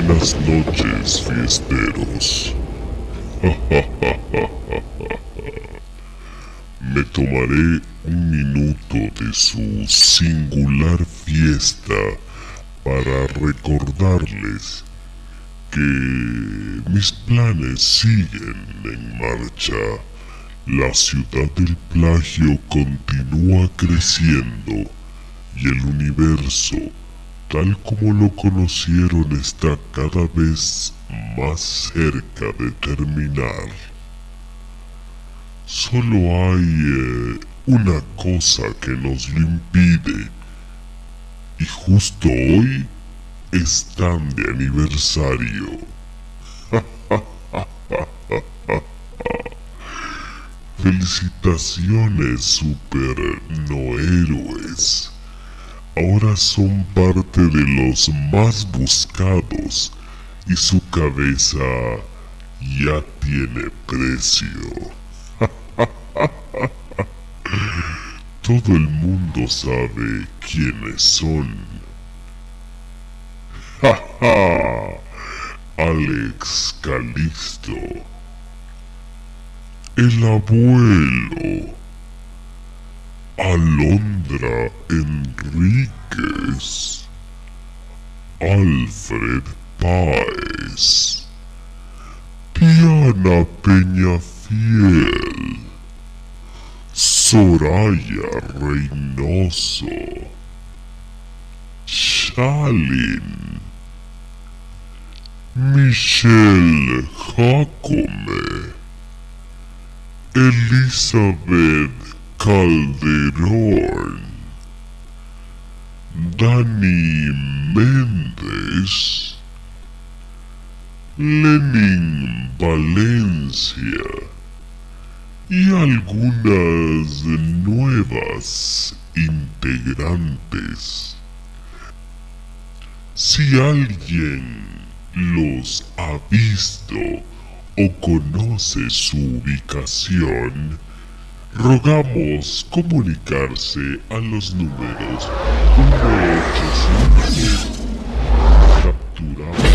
Buenas noches, fiesteros. Me tomaré un minuto de su singular fiesta para recordarles que mis planes siguen en marcha. La ciudad del plagio continúa creciendo y el universo, tal como lo conocieron, está cada vez más cerca de terminar. Solo hay una cosa que nos lo impide, y justo hoy están de aniversario. Felicitaciones, supernohéroes. Ahora son parte de los más buscados y su cabeza ya tiene precio. Todo el mundo sabe quiénes son. ¡Ja, ja! Alex Calixto, el abuelo, Alondra Enríquez, Alfred Páez, Diana Peñafiel, Soraya Reynoso, Shalin, Michelle Jacome, Elizabeth Calderón, Dani Méndez, Lenin Valencia y algunas nuevas integrantes. Si alguien los ha visto o conoce su ubicación, rogamos comunicarse a los números 1-800 capturado